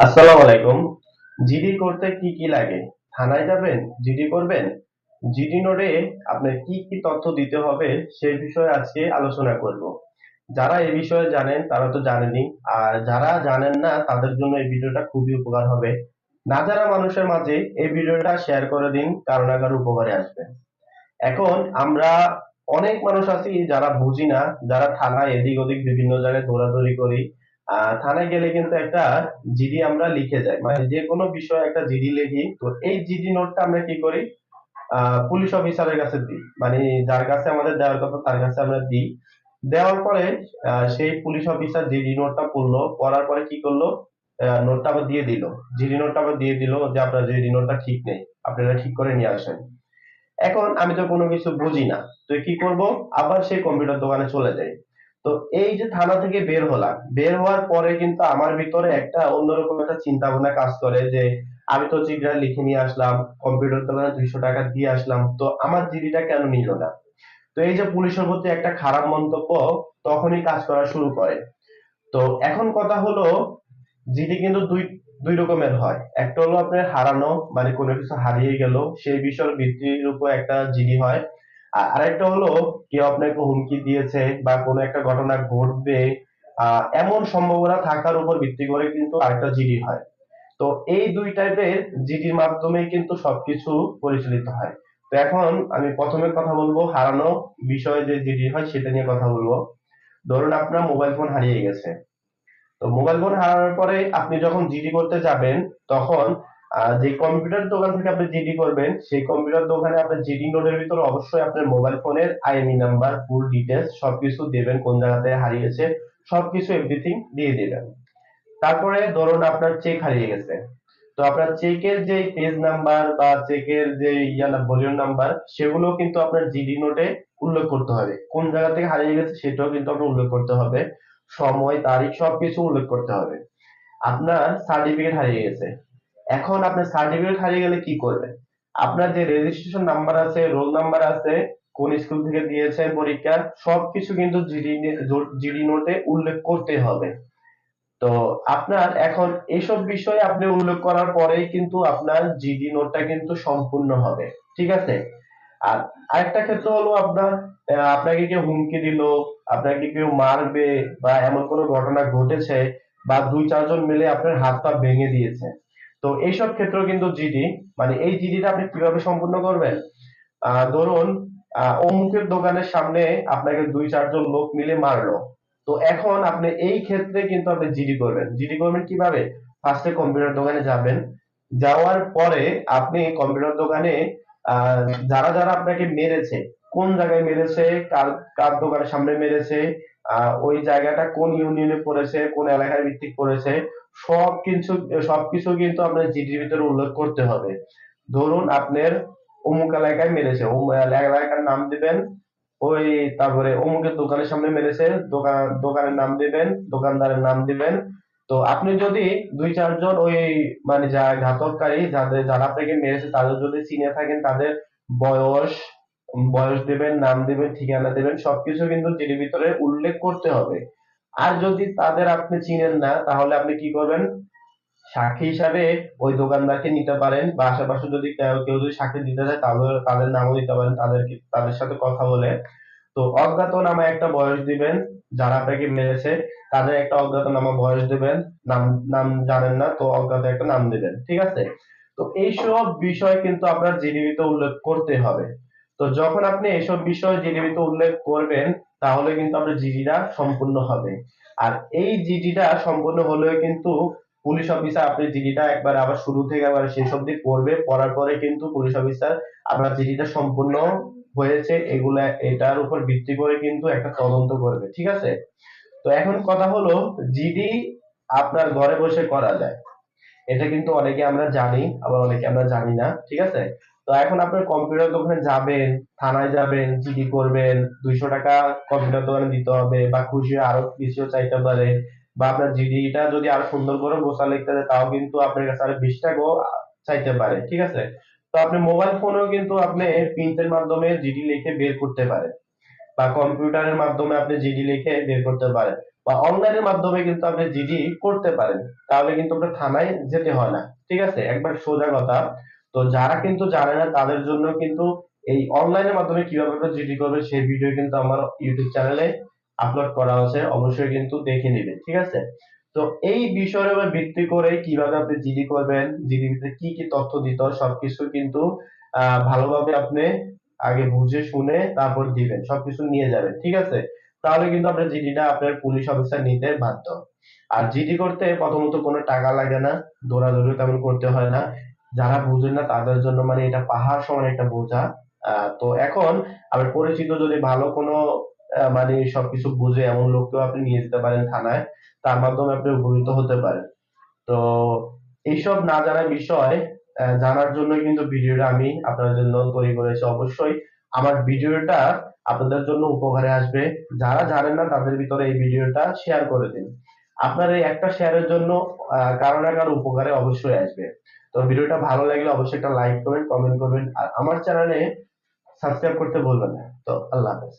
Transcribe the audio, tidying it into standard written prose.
আসসালামু আলাইকুম। জিডি করতে কি কি লাগে? থানায় যাবেন, জিডি করবেন। জিডি নোডে আপনার কি কি তথ্য দিতে হবে সেই বিষয়ে আজকে আলোচনা করব। যারা এই বিষয়ে জানেন তারা তো জানেনই, আর যারা জানেন না তাদের জন্য এই ভিডিওটা খুবই উপকার হবে। না জানা মানুষের মাঝে এই ভিডিওটা শেয়ার করে দিন, কারো না কারো উপকারে আসবে। এখন আমরা অনেক মানুষ আছি যারা বুঝি না, যারা থানায় এদিক ওদিক বিভিন্ন জায়গায় দৌড়াদৌড়ি করি। থানায় গেলে কিন্তু একটা জিডি আমরা লিখে যাই, মানে যে কোনো বিষয়ে একটা জিডি লিখি, তো এই জিডি নোটটা আমরা কি করি, পুলিশ অফিসারের কাছে দিই, মানে যার কাছে আমাদের দেওয়ার কথা তার কাছে আমরা দিই। দেওয়ার পরে সেই পুলিশ অফিসার জিডি নোটটা পড়লো, পড়ার পরে কি করলো, নোটটা আবার দিয়ে দিল। জিডি নোটটা আবার দিয়ে দিল যে আপনার জিডি নোটটা ঠিক নেই, আপনারা ঠিক করে নিয়ে আসেন। এখন আমি তো কোনো কিছু বুঝি না, তো কি করব, আবার সেই কম্পিউটার দোকানে চলে যাই। তো এই যে থানা থেকে বের হলাম, বের হওয়ার পরে কিন্তু আমার ভিতরে একটা অন্যরকম একটা চিন্তা ভাবনা কাজ করে যে আমি তো জিডিটা লিখে নিয়ে আসলাম, কম্পিউটার দোকানে 200 টাকা দিয়ে আসলাম, তো আমার জিডিটা কেন নিল না। তো এই যে পুলিশের প্রতি একটা খারাপ মন্তব্য তখনই কাজ করা শুরু করে। তো এখন কথা হলো, জিডি কিন্তু দুই দুই রকমের হয়। একটা হলো আপনার হারানো, মানে কোনো কিছু হারিয়ে গেল, সেই বিষয়ের ভিত্তির উপর একটা জিডি হয়। আর আরেকটা হলো কেউ আপনাকে হুমকি দিয়েছে বা কোনো একটা ঘটনা ঘটবে, এমন সম্ভাবনা থাকার উপর ভিত্তি করে কিন্তু আরেকটা জিডি হয়। তো এই দুই টাইপের জিডির মাধ্যমে কিন্তু সবকিছু পরিচালিত হয়। তো এখন আমি প্রথমে কথা বলবো হারানো বিষয়ে যে জিডি হয় সেটা নিয়ে কথা বলবো। ধরুন আপনার মোবাইল ফোন হারিয়ে গেছে। তো মোবাইল ফোন হারানোর পরে আপনি যখন জিডি করতে যাবেন, তখন যে কম্পিউটার দোকান থেকে আপনি জিডি করবেন, সেই কম্পিউটার দোকানে আপনার জিডি নোটের ভিতরে অবশ্যই আপনার মোবাইল ফোনের আইএমই নাম্বার, ফুল ডিটেলস সবকিছু দেবেন, কোন জায়গাতে হারিয়েছে সবকিছু এভরিথিং দিয়ে দিবেন। তারপরে ধরুন আপনার চেক হারিয়ে গেছে, তো আপনার চেকের যে পেজ নাম্বার বা চেকের যে ভলিউম নাম্বার, সেগুলো কিন্তু আপনার জিডি নোটে উল্লেখ করতে হবে। কোন জায়গা থেকে হারিয়ে গেছে সেটাও কিন্তু আপনার উল্লেখ করতে হবে, সময় তারিখ সবকিছু উল্লেখ করতে হবে। আপনার সার্টিফিকেট হারিয়ে গেছে, এখন আপনার সার্টিফিকেট হারিয়ে গেলে কি করবেন, আপনার যে রেজিস্ট্রেশন নাম্বার আছে, রোল নাম্বার আছে, কোন স্কুল থেকে দিয়েছেন পরীক্ষা, সবকিছু কিন্তু জিডি নোটে উল্লেখ করতে হবে। তো আপনার এখন এইসব বিষয়ে আপনি উল্লেখ করার পরেই কিন্তু আপনার জিডি নোটটা কিন্তু সম্পূর্ণ হবে। ঠিক আছে? আর আরেকটা ক্ষেত্র হলো আপনার, আপনাকে কেউ হুমকি দিল, আপনাকে কেউ মারবে, বা এমন কোনো ঘটনা ঘটেছে, বা 2-4 জন মিলে আপনার হাত পা ভেঙে দিয়েছে। তো এইসব ক্ষেত্রে কিন্তু জিডি, মানে এই জিডিটা আপনি কিভাবে সম্পূর্ণ করবেন? ধরুন অমুকের দোকানের সামনে আপনাকে 2-4 জন লোক মিলে মারলো। তো এখন আপনি এই ক্ষেত্রে কিন্তু আপনি জিডি করবেন। জিডি করবেন কিভাবে? ফার্স্টে কম্পিউটার দোকানে যাবেন। যাওয়ার পরে আপনি কম্পিউটার দোকানে আহ, যারা যারা আপনাকে মেরেছে, কোন জায়গায় মেরেছে, কার কার দোকানের সামনে মেরেছে, ওই জায়গাটা কোন ইউনিয়নে পড়েছে, কোন এলাকায় ভিত্তিক পড়েছে, সবকিছু সবকিছু কিন্তু আপনার জিডির ভিতরে উল্লেখ করতে হবে। ধরুন আপনার অমুক এলাকায় মেরেছে, এলাকার নাম দিবেন। ওই তারপরে অমুকের দোকানের সামনে মেরেছে, দোকানের নাম দিবেন, দোকানদারের নাম দিবেন। তো আপনি যদি 2-4 জন ওই, মানে যা ঘাতককারী যারা আপনাকে মেরেছে তাদের যদি চিনে থাকেন, তাদের বয়স বয়স দিবেন, নাম দিবেন, ঠিকানা দিবেন, সবকিছু কিন্তু জিডির ভিতরে উল্লেখ করতে হবে। আর যদি তাদের আপনি চিনেন না, তাহলে আপনি কি করবেন, সাক্ষী হিসাবে ওই দোকানদারকে নিতে পারেন, বা আশেপাশে যদি কেউ যদি সাক্ষী দিতে চায় তাহলে তাদের নামও দিতে পারেন, তাদের সাথে কথা বলে। তো অজ্ঞাতনামা একটা বয়স দিবেন, যারা আপনাকে মেরেছে তাদের একটা অজ্ঞাতনামা বয়স দিবেন। নাম নাম জানেন না তো অজ্ঞাত একটা নাম দিবেন, ঠিক আছে? তো এইসব বিষয় কিন্তু আপনার জিডিপিতে উল্লেখ করতে হবে। তো যখন আপনি এইসব বিষয় জিডিপিতে উল্লেখ করবেন, তাহলে কিন্তু আপনার জিডিটা সম্পূর্ণ হবে। আর এই জিডিটা সম্পূর্ণ হলেও কিন্তু পুলিশ অফিসার আপনি জিডিটা একবার আবার শুরু থেকে আবার শেষ অবধি পড়বে, পড়ার পরে কিন্তু পুলিশ অফিসার আপনার জিডিটা সম্পূর্ণ হয়েছে এগুলা এটার উপর ভিত্তি করে কিন্তু একটা তদন্ত করবে, ঠিক আছে? তো এখন কথা হলো, জিডি আপনার ঘরে বসে করা যায়, এটা কিন্তু অনেকে আমরা জানি, আবার অনেকে আমরা জানি না, ঠিক আছে? তো এখন আপনার কম্পিউটার দোকানে যাবেন, থানায় যাবেন, জিডি করবেন, 200 টাকা কম্পিউটার দোকানে দিতে হবে, বা খুশি হয়ে আরো বেশিও চাইতে পারে, বা আপনার জিডিটা যদি আরো সুন্দর করে গোছা লিখতে দেয় তাও কিন্তু আপনার কাছে আরো 20 টাকাও চাইতে পারে, ঠিক আছে? তো আপনি মোবাইল ফোনেও কিন্তু আপনি প্রিন্টের মাধ্যমে জিডি লিখে বের করতে পারেন, বা কম্পিউটারের মাধ্যমে আপনি জিডি লিখে বের করতে পারেন। বা অনলাইনের মাধ্যমে কিন্তু আপনি জিডি করতে পারেন। তাহলে কিন্তু আপনার থানায় যেতে হয় না। ঠিক আছে? একবার সোজা কথা। তো যারা কিন্তু জানে না তাদের জন্য কিন্তু এই অনলাইনের মাধ্যমে কিভাবে আপনারা জিডি করবেন সেই ভিডিও কিন্তু আমার ইউটিউব চ্যানেলে আপলোড করা আছে। অবশ্যই কিন্তু দেখে নিবেন। ঠিক আছে? তো এই বিষয়ের উপর ভিত্তি করে কিভাবে আপনি জিডি করবেন, জিডির ভিতরে কি কি তথ্য দিতে হয় সবকিছু কিন্তু ভালোভাবে আপনি আগে বুঝে শুনে তারপর দিবেন। সবকিছু নিয়ে যাবেন। ঠিক আছে? তাহলে কিন্তু আপনার জিডিটা আপনার পুলিশ অফিসার নিতে বাধ্য। আর জিডি করতে প্রথমত কোনো টাকা লাগে না, দৌড়াদৌড়ি তেমন করতে হয় না। যারা বুঝেন না তাদের জন্য মানে এটা পাহাড় সমান একটা বোঝা। তো এখন আপনার পরিচিত যদি ভালো কোনো মানে সবকিছু বুঝে এমন লোককেও আপনি নিয়ে যেতে পারেন থানায়, তার মাধ্যমে আপনি উপকৃত হতে পারেন। তো এইসব না জানা বিষয় জানার জন্য কিন্তু ভিডিওটা আমি আপনার জন্য তৈরি করেছি। অবশ্যই আমার ভিডিওটা আপনাদের জন্য উপকারে আসবে। যারা জানেন না তাদের ভিতরে এই ভিডিওটা শেয়ার করে দিন। আপনার এই একটা শেয়ারের জন্য কারো না কারো উপকারে অবশ্যই আসবে। তো ভিডিওটা ভালো লাগলে অবশ্যই একটা লাইক করবেন, কমেন্ট করবেন আর আমার চ্যানেলে সাবস্ক্রাইব করতে ভুলবেন না। তো আল্লাহ হাফেজ।